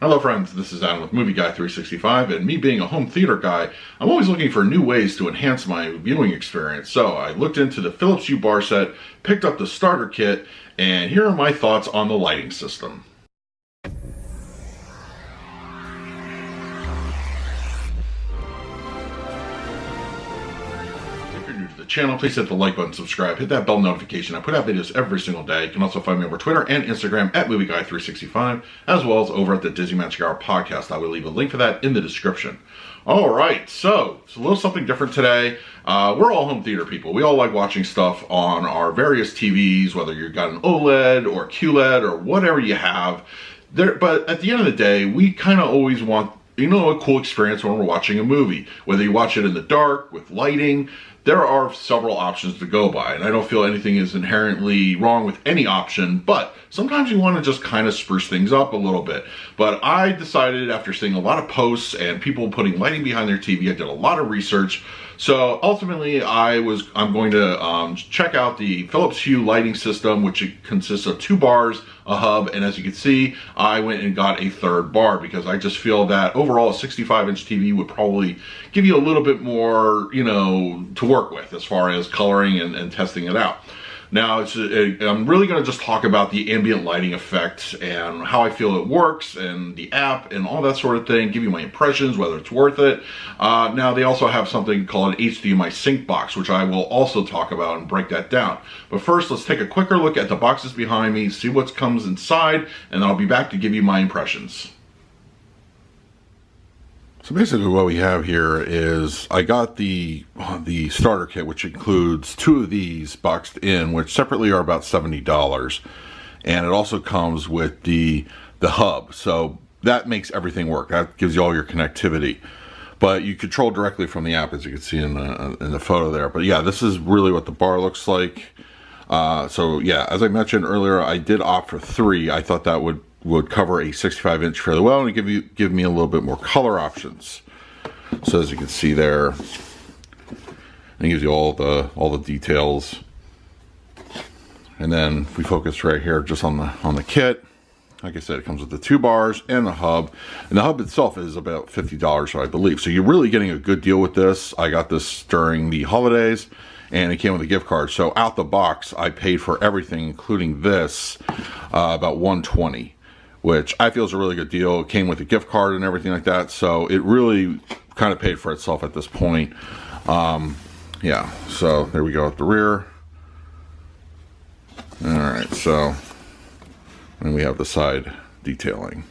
Hello friends, this is Adam with Movie Guy 365, and me being a home theater guy, I'm always looking for new ways to enhance my viewing experience. So I looked into the Phillips Hue bar set, picked up the starter kit, and here are my thoughts on the lighting system. The channel, please hit the like button, subscribe, hit that bell notification. I put out videos every single day. You can also find me over Twitter and Instagram at MovieGuy365, as well as over at the Disney Magic Hour podcast. I will leave a link for that in the description. All right, so it's a little something different today. We're all home theater people. We all like watching stuff on our various TVs, whether you've got an OLED or QLED or whatever you have. But at the end of the day, we kind of always want, a cool experience when we're watching a movie. Whether you watch it in the dark, with lighting, there are several options to go by, and I don't feel anything is inherently wrong with any option, but sometimes you want to just kind of spruce things up a little bit. But I decided, after seeing a lot of posts and people putting lighting behind their TV, I did a lot of research. So ultimately, I'm going to check out the Phillips Hue lighting system, which consists of 2 bars, a hub, and as you can see, I went and got a 3rd bar because I just feel that overall a 65-inch TV would probably give you a little bit more, to work with as far as coloring and testing it out. Now, I'm really going to just talk about the ambient lighting effect and how I feel it works and the app and all that sort of thing, give you my impressions, whether it's worth it. Now, they also have something called an Hdmi Sink Box, which I will also talk about and break that down. But first, let's take a quicker look at the boxes behind me, see what comes inside, and then I'll be back to give you my impressions. So basically what we have here is I got the starter kit, which includes 2 of these boxed in, which separately are about $70. And it also comes with the hub. So that makes everything work. That gives you all your connectivity. But you control directly from the app, as you can see in the photo there. But yeah, this is really what the bar looks like. So yeah, as I mentioned earlier, I did opt for 3. I thought that would cover a 65-inch fairly well and give me a little bit more color options. So as you can see there, it gives you all the details. And then if we focus right here just on the kit, like I said, it comes with the 2 bars and the hub. And the hub itself is about $50, I believe. So you're really getting a good deal with this. I got this during the holidays, and it came with a gift card. So out the box, I paid for everything, including this, about $120. Which I feel is a really good deal. It came with a gift card and everything like that, so it really kind of paid for itself at this point. Yeah, so there we go at the rear. Alright, so and we have the side detailing.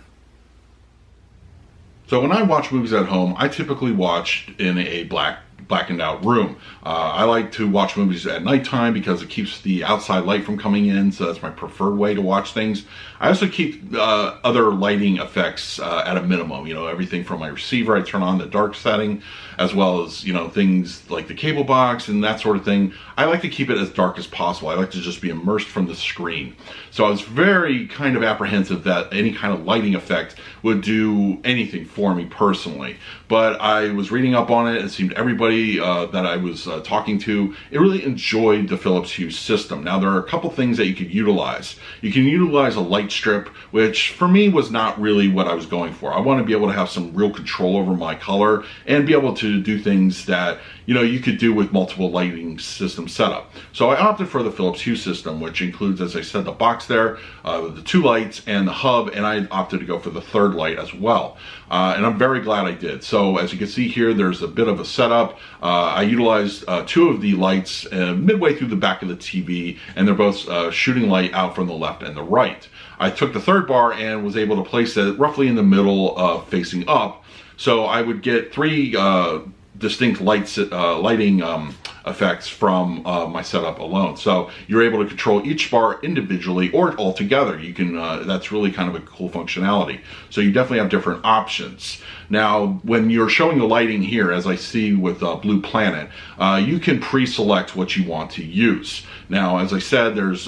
So when I watch movies at home, I typically watch in a blackened out room. I like to watch movies at nighttime because it keeps the outside light from coming in, so that's my preferred way to watch things. I also keep other lighting effects at a minimum. Everything from my receiver, I turn on the dark setting, as well as things like the cable box and that sort of thing. I like to keep it as dark as possible. I like to just be immersed from the screen. So I was very kind of apprehensive that any kind of lighting effect would do anything for me personally. But I was reading up on it. It seemed everybody that I was talking to, it really enjoyed the Phillips Hue system. Now, there are a couple things that you could utilize. You can utilize a light strip, which for me was not really what I was going for. I want to be able to have some real control over my color and be able to do things that you could do with multiple lighting system setup. So I opted for the Phillips Hue system, which includes, as I said, the box there, the 2 lights and the hub, and I opted to go for the 3rd light as well. And I'm very glad I did. So as you can see here, there's a bit of a setup. I utilized 2 of the lights midway through the back of the TV, and they're both shooting light out from the left and the right. I took the 3rd bar and was able to place it roughly in the middle, facing up. So I would get 3 distinct lighting effects from my setup alone. So you're able to control each bar individually or all together. You can that's really kind of a cool functionality. So you definitely have different options. Now, when you're showing the lighting here, as I see with Blue Planet, you can pre-select what you want to use. Now, as I said, there's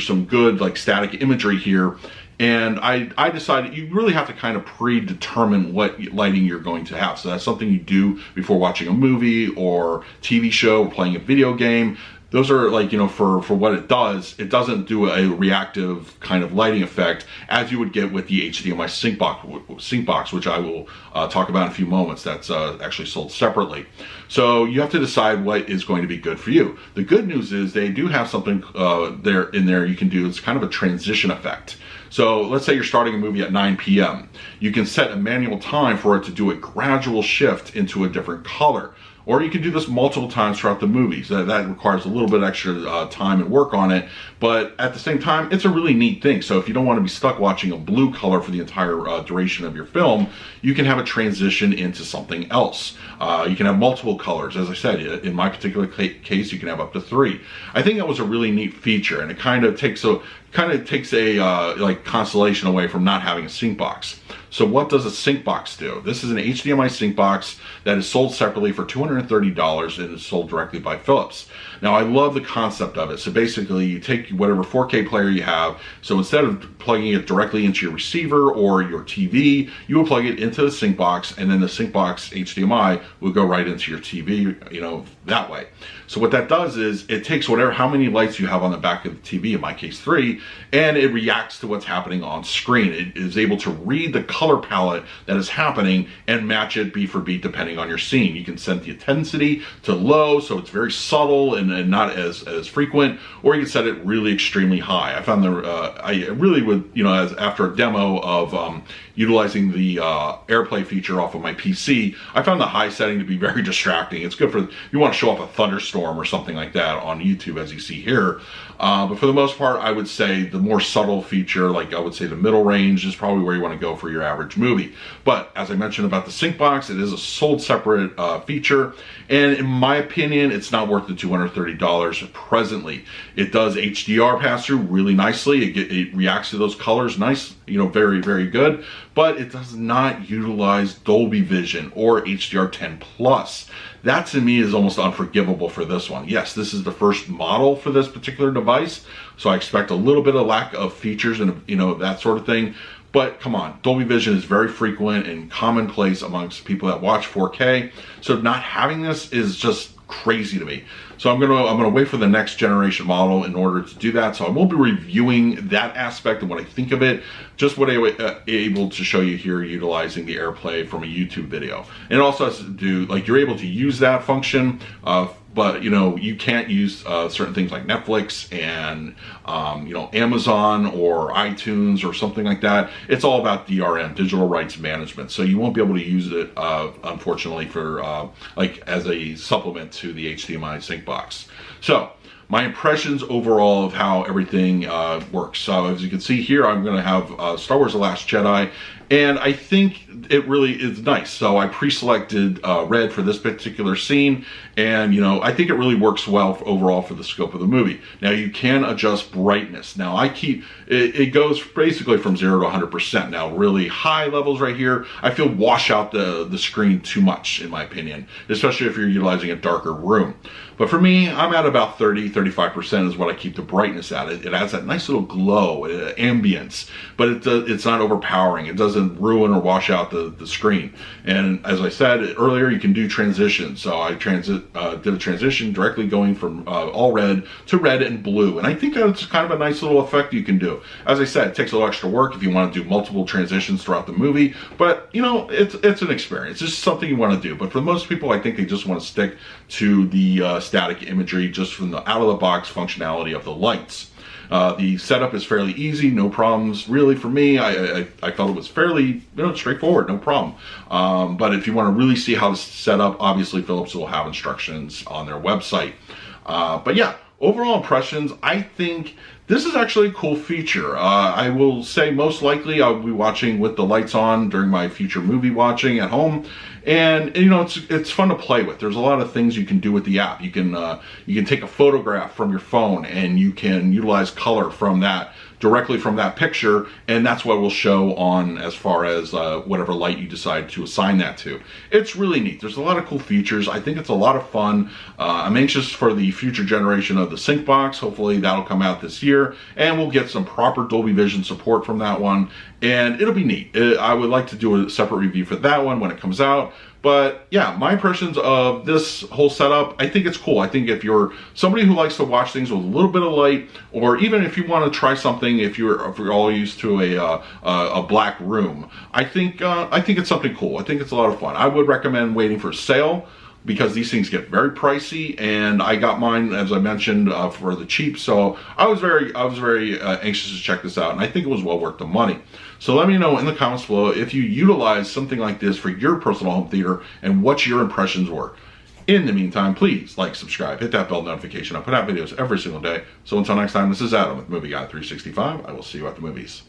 some good static imagery here. And I decided you really have to kind of predetermine what lighting you're going to have. So that's something you do before watching a movie or TV show or playing a video game. those are like, you know, for what it doesn't do a reactive kind of lighting effect as you would get with the HDMI Sink Box, which I will talk about in a few moments. That's actually sold separately. So you have to decide what is going to be good for you. The good news is they do have something there you can do. It's kind of a transition effect. So let's say you're starting a movie at 9 p.m. You can set a manual time for it to do a gradual shift into a different color. Or you can do this multiple times throughout the movie. So that requires a little bit extra time and work on it. But at the same time, it's a really neat thing. So if you don't want to be stuck watching a blue color for the entire duration of your film, you can have a transition into something else. You can have multiple colors. As I said, in my particular case, you can have up to 3. I think that was a really neat feature, and it kind of takes a like consolation away from not having a sync box. So what does a sync box do? This is an HDMI sync box that is sold separately for $230 and is sold directly by Phillips. Now I love the concept of it. So basically you take whatever 4K player you have, so instead of plugging it directly into your receiver or your TV, you will plug it into the sync box, and then the sync box HDMI will go right into your TV, you know, that way. So what that does is it takes how many lights you have on the back of the TV, in my case 3, and it reacts to what's happening on screen. It is able to read the color palette that is happening and match it beat for beat depending on your scene. You can set the intensity to low, so it's very subtle and not as frequent, or you can set it really extremely high. I found I really would, you know, after a demo of utilizing the AirPlay feature off of my PC, I found the high setting to be very distracting. It's good for, you want to show off a thunderstorm or something like that on YouTube, as you see here. But for the most part, I would say the more subtle feature, like I would say the middle range, is probably where you want to go for your average movie. But as I mentioned about the sync box, it is a sold separate feature, and in my opinion, it's not worth the $230 presently. It does HDR pass through really nicely. It reacts to those colors nice, you know, very, very good, but it does not utilize Dolby Vision or HDR10 Plus. That to me is almost unforgivable for this one. Yes, this is the first model for this particular device, so I expect a little bit of lack of features and, you know, that sort of thing. But come on, Dolby Vision is very frequent and commonplace amongst people that watch 4K. So not having this is just crazy to me. So I'm gonna wait for the next generation model in order to do that. So I won't be reviewing that aspect of what I think of it, just what I'm able to show you here utilizing the AirPlay from a YouTube video. And it also has to do, like, you're able to use that function, but you know, you can't use certain things like Netflix and you know, Amazon or iTunes or something like that. It's all about DRM, digital rights management. So you won't be able to use it, unfortunately, for like as a supplement to the HDMI Sink Box. So my impressions overall of how everything works. So as you can see here, I'm going to have Star Wars The Last Jedi, and I think it really is nice. So I pre-selected red for this particular scene, and you know, I think it really works well overall for the scope of the movie. Now you can adjust brightness. Now I keep, it goes basically from 0 to 100%. Now really high levels right here, I feel wash out the screen too much, in my opinion, especially if you're utilizing a darker room. But for me, I'm at about 30-35% is what I keep the brightness at. It adds that nice little glow, ambience, but it's not overpowering. It doesn't ruin or wash out the screen. And as I said earlier, you can do transitions. So I did a transition directly going from all red to red and blue. And I think that's kind of a nice little effect you can do. As I said, it takes a little extra work if you want to do multiple transitions throughout the movie, but you know, it's an experience. It's just something you want to do. But for most people, I think they just want to stick to the static imagery just from the out-of-the-box functionality of the lights. The setup is fairly easy, no problems really for me. I felt it was fairly, you know, straightforward, no problem. But if you want to really see how to set up, obviously Phillips will have instructions on their website. But yeah, overall impressions, I think this is actually a cool feature. I will say most likely I'll be watching with the lights on during my future movie watching at home. And you know, it's fun to play with. There's a lot of things you can do with the app. You can take a photograph from your phone and you can utilize color from that, directly from that picture, and that's what will show on as far as whatever light you decide to assign that to. It's really neat. There's a lot of cool features. I think it's a lot of fun. I'm anxious for the future generation of the Sink Box. Hopefully that'll come out this year. theater, and we'll get some proper Dolby Vision support from that one, and it'll be neat. I would like to do a separate review for that one when it comes out. But yeah, my impressions of this whole setup, I think it's cool. I think if you're somebody who likes to watch things with a little bit of light, or even if you want to try something, if you're all used to a black room, I think it's something cool. I think it's a lot of fun. I would recommend waiting for a sale, because these things get very pricey, and I got mine, as I mentioned, for the cheap. So I was very anxious to check this out, and I think it was well worth the money. So let me know in the comments below if you utilize something like this for your personal home theater and what your impressions were. In the meantime, please like, subscribe, hit that bell notification. I put out videos every single day. So until next time, this is Adam with Movie Guy 365. I will see you at the movies.